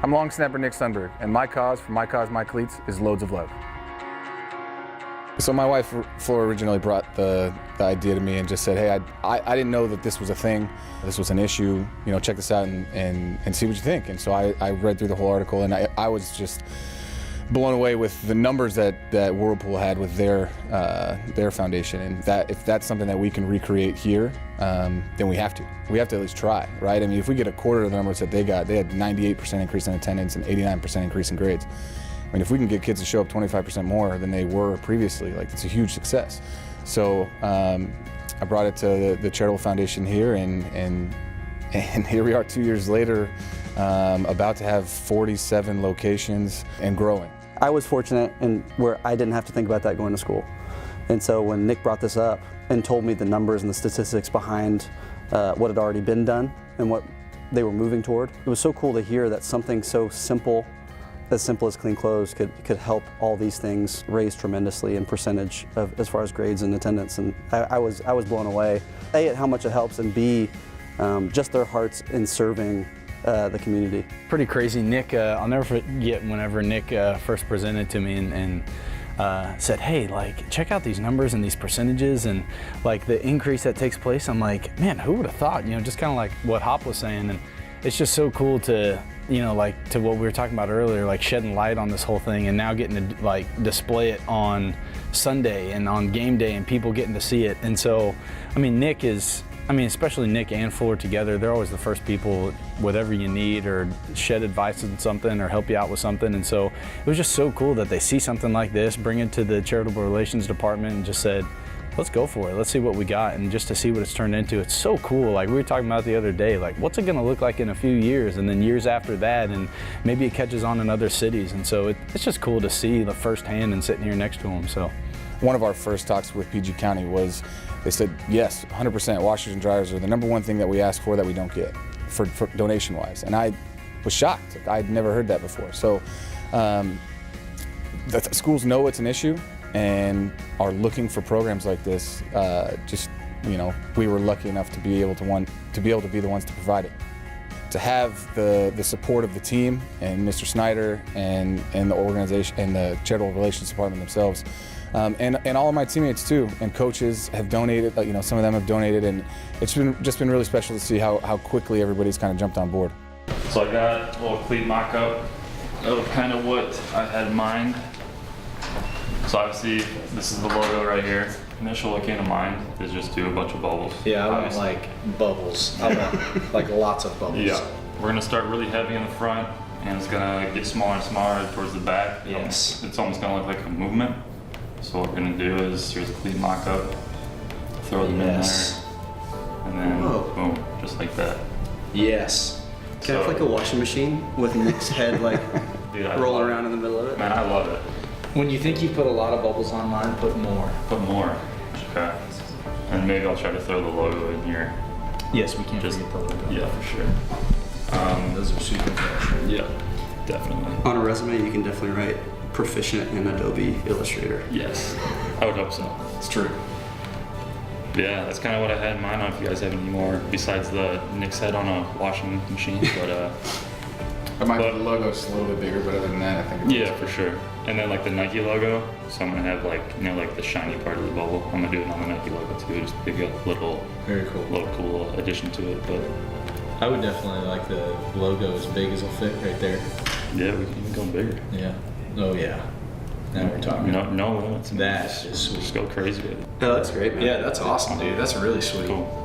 I'm long snapper Nick Sundberg, and my cause for My Cause, My Cleats is loads of love. So my wife, Flora, originally brought the idea to me and just said, hey, I didn't know that this was a thing, this was an issue, you know, check this out and see what you think. And so I read through the whole article, and I was just blown away with the numbers that Whirlpool had with their foundation, and that if that's something that we can recreate here, then we have to at least try, right? I mean, if we get a quarter of the numbers that they had 98% increase in attendance and 89% increase in grades. I mean, if we can get kids to show up 25% more than they were previously, like, it's a huge success. So I brought it to the charitable foundation here, and here we are 2 years later, about to have 47 locations and growing. I was fortunate in where I didn't have to think about that going to school. And so when Nick brought this up and told me the numbers and the statistics behind what had already been done and what they were moving toward, it was so cool to hear that something so simple as clean clothes could help all these things raise tremendously in percentage of, as far as grades and attendance. And I was blown away, A, at how much it helps, and B, just their hearts in serving the community. Pretty crazy. Nick, I'll never forget whenever Nick first presented to me and said, hey, like, check out these numbers and these percentages and like the increase that takes place. I'm like, man, who would have thought? You know, just kind of like what Hop was saying. And it's just so cool to, you know, like, to what we were talking about earlier, like shedding light on this whole thing and now getting to like display it on Sunday and on game day and people getting to see it. And so, I mean, Nick is, especially Nick and Fuller together, they're always the first people, whatever you need, or shed advice on something or help you out with something. And so it was just so cool that they see something like this, bring it to the Charitable Relations Department and just said, let's go for it. Let's see what we got. And just to see what it's turned into, it's so cool. Like we were talking about the other day, like what's it gonna look like in a few years and then years after that, and maybe it catches on in other cities. And so it's just cool to see the firsthand and sitting here next to them. So one of our first talks with PG County was, they said, yes, 100%, washers and dryers are the #1 thing that we ask for that we don't get, for donation-wise. And I was shocked. I'd never heard that before. So the schools know it's an issue and are looking for programs like this. Just, you know, we were lucky enough to be able to be the ones to provide it. To have the support of the team and Mr. Snyder and the organization and the Charitable Relations Department themselves, and all of my teammates too, and coaches have donated. You know, some of them have donated, and it's just been really special to see how quickly everybody's kind of jumped on board. So I got a little cleat mock-up of kind of what I had in mind. So obviously, this is the logo right here. Initial what came to mind is just do a bunch of bubbles. Yeah, I want like bubbles. I want like lots of bubbles. Yeah. We're gonna start really heavy in the front, and it's gonna get smaller and smaller towards the back. Yes. It's almost gonna look like a movement. So what we're gonna do is, here's a clean mock-up, throw them in there, and then boom, just like that. Yes. Can I have like a washing machine with Nick's head like Dude, rolling around in the middle of it? Man, I love it. When you think you put a lot of bubbles on mine, put more. Put more. Okay. And maybe I'll try to throw the logo in here. Yes, we can't Just, forget the logo. yeah, for sure. Those are super fresh. Yeah, definitely. On a resume, you can definitely write proficient in Adobe Illustrator. Yes, I would hope so. It's true. Yeah, that's kind of what I had in mind. I don't know if you guys have any more besides the Nick's head on a washing machine, but The logo's a little bit bigger, but other than that, I think it's yeah, for sure. And then like the Nike logo, so I'm gonna have like, you know, like the shiny part of the bubble. I'm gonna do it on the Nike logo too, just big little, Very cool. little cool addition to it. But I would definitely like the logo as big as it'll fit right there. yeah, we can even go bigger. Yeah. Oh yeah. Now we're talking. No limits. That is sweet. Just go crazy with it. Oh, that's great, man. Yeah, that's awesome, dude. That's really sweet. Cool.